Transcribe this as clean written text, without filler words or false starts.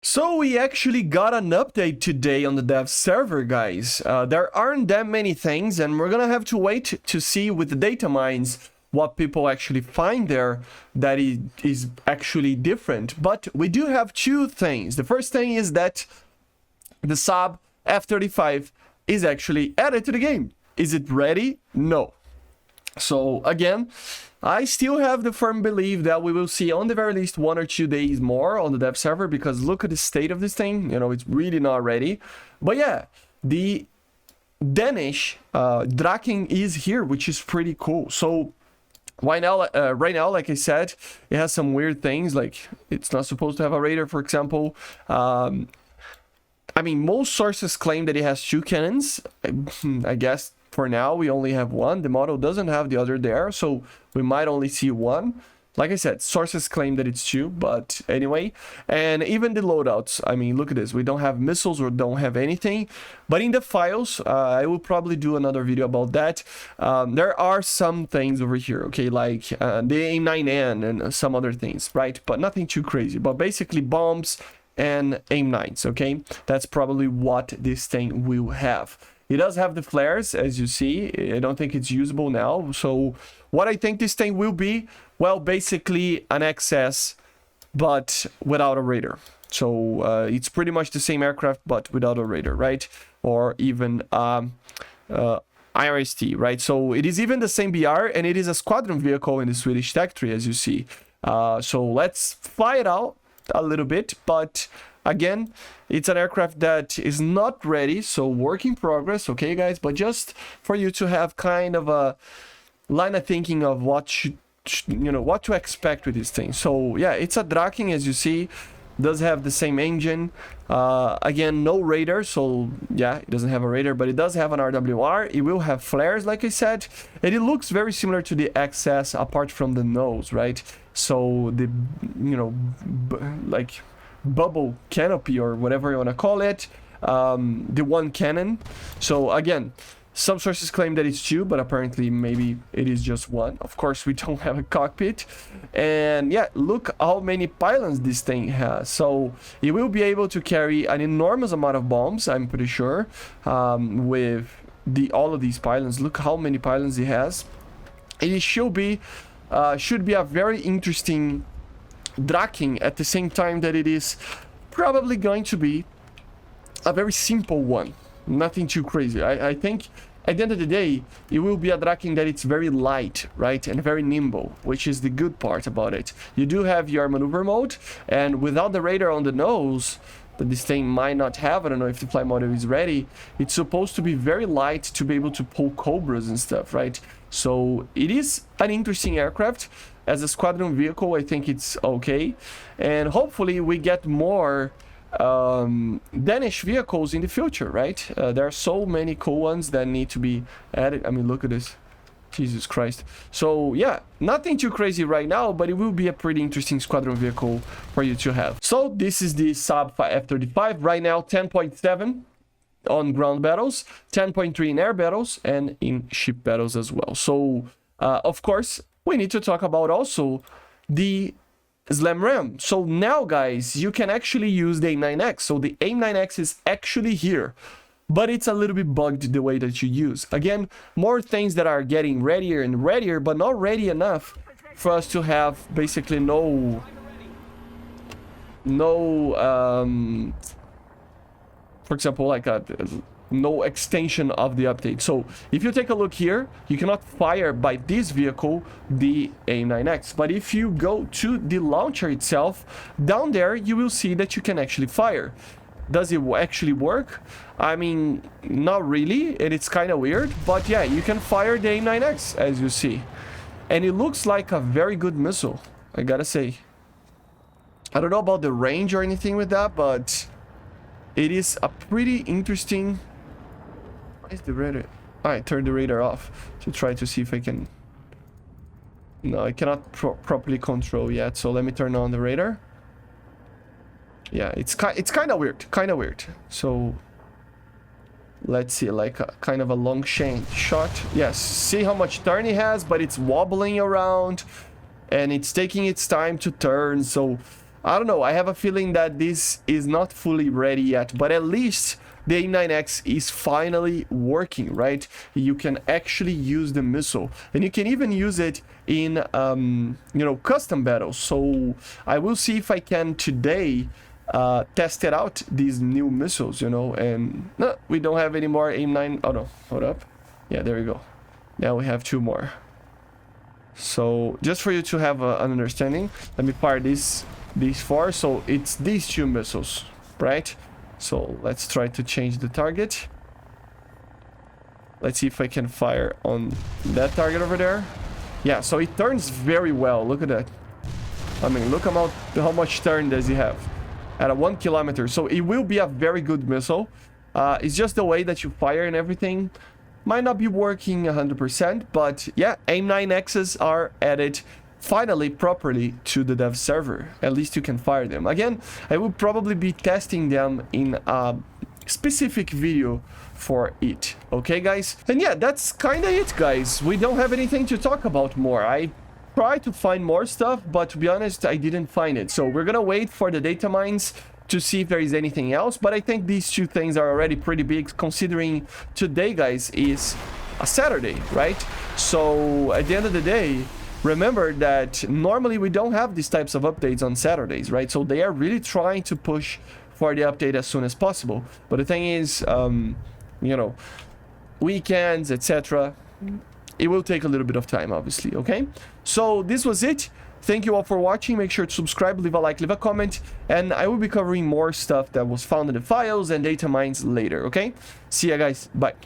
So we actually got an update today on the dev server, guys. There aren't that many things, and we're gonna have to wait to see with the data mines what people actually find there that is actually different. But we do have two things. The first thing is that the SAAB F-35 is actually added to the game. Is it ready? No. So again, I still have the firm belief that we will see on the very least 1 or 2 days more on the dev server, because look at the state of this thing, it's really not ready. But yeah, the Danish Draken is here, which is pretty cool. So right now, like I said, it has some weird things, like it's not supposed to have a radar, for example. I mean, most sources claim that it has 2 cannons. I guess for now we only have 1. The model doesn't have the other there, so we might only see 1. Like I said, sources claim that it's 2, but anyway. And even the loadouts, I mean, look at this. We don't have missiles or don't have anything. But in the files, I will probably do another video about that. There are some things over here, okay, like the AIM-9N and some other things, right? But nothing too crazy. But basically bombs and AIM-9s, okay? That's probably what this thing will have. It does have the flares, as you see. I don't think it's usable now. So what I think this thing will be, well, basically an XS, but without a radar. So it's pretty much the same aircraft, but without a radar, right? Or even IRST, right? So it is even the same BR, and it is a squadron vehicle in the Swedish tech tree, as you see. So let's fly it out a little bit, but again, it's an aircraft that is not ready, so work in progress, okay, guys? But just for you to have kind of a line of thinking of what what to expect with this thing. So yeah, it's a Draken, as you see. Does have the same engine. Again, no radar, so yeah, it doesn't have a radar, but it does have an RWR. It will have flares, like I said, and it looks very similar to the XS, apart from the nose, right? So the like bubble canopy or whatever you want to call it, the one cannon. So again, some sources claim that it's 2, but apparently maybe it is just 1. Of course, we don't have a cockpit. And yeah, look how many pylons this thing has. So it will be able to carry an enormous amount of bombs, I'm pretty sure, with all of these pylons. Look how many pylons it has. It should be a very interesting Draken, at the same time that it is probably going to be a very simple one. Nothing too crazy. I think at the end of the day, it will be a Draken that it's very light, right? And very nimble, which is the good part about it. You do have your maneuver mode, and without the radar on the nose, that this thing might not have, I don't know if the flight model is ready, it's supposed to be very light to be able to pull Cobras and stuff, right? So it is an interesting aircraft. As a squadron vehicle, I think it's okay. And hopefully we get more Danish vehicles in the future, right? There are so many cool ones that need to be added. I mean, look at this. Jesus Christ. So yeah, nothing too crazy right now, but it will be a pretty interesting squadron vehicle for you to have. So this is the SAAB F-35. Right now, 10.7 on ground battles, 10.3 in air battles, and in ship battles as well. So of course, we need to talk about also the Slam Ram. So now, guys, you can actually use the AIM-9X. So the AIM-9X is actually here, but it's a little bit bugged the way that you use. Again, more things that are getting readier and readier, but not ready enough for us to have basically no for example, like no extension of the update. So if you take a look here, you cannot fire by this vehicle the AIM-9X, but if you go to the launcher itself, down there you will see that you can actually fire. Does it actually work? I mean, not really, and it's kind of weird, but yeah, you can fire the AIM-9X, as you see, and it looks like a very good missile, I gotta say. I don't know about the range or anything with that, but it is a pretty interesting. Why is the radar? I turned the radar off to try to see if I can. No, I cannot properly control yet, so let me turn on the radar. Yeah, it's kind of weird. So let's see, like a kind of a long shot. Yes, see how much turn it has, but it's wobbling around and it's taking its time to turn. So I don't know, I have a feeling that this is not fully ready yet, but at least the AIM-9X is finally working, right? You can actually use the missile, and you can even use it in, you know, custom battles. So I will see if I can today test it out, these new missiles, you know. And no, we don't have any more AIM-9. Oh no, hold up. Yeah, there we go. Now we have 2 more. So just for you to have an understanding, let me fire these 4. So it's these 2 missiles, right? So let's try to change the target. Let's see if I can fire on that target over there. Yeah, so it turns very well. Look at that. I mean, look how much turn does he have at a 1 kilometer. So it will be a very good missile. It's just the way that you fire and everything might not be working 100%, but yeah, AIM-9Xs are added finally properly to the dev server. At least you can fire them. Again, I will probably be testing them in a specific video for it. Okay, guys? And yeah, that's kind of it, guys. We don't have anything to talk about more. I tried to find more stuff, but to be honest, I didn't find it. So we're gonna wait for the data mines to see if there is anything else, but I think these 2 things are already pretty big, considering today, guys, is a Saturday, right? So at the end of the day, remember that normally we don't have these types of updates on Saturdays, right? So they are really trying to push for the update as soon as possible. But the thing is, you know, weekends, etc., it will take a little bit of time, obviously, okay? So this was it. Thank you all for watching. Make sure to subscribe, leave a like, leave a comment, and I will be covering more stuff that was found in the files and data mines later, okay? See ya, guys. Bye.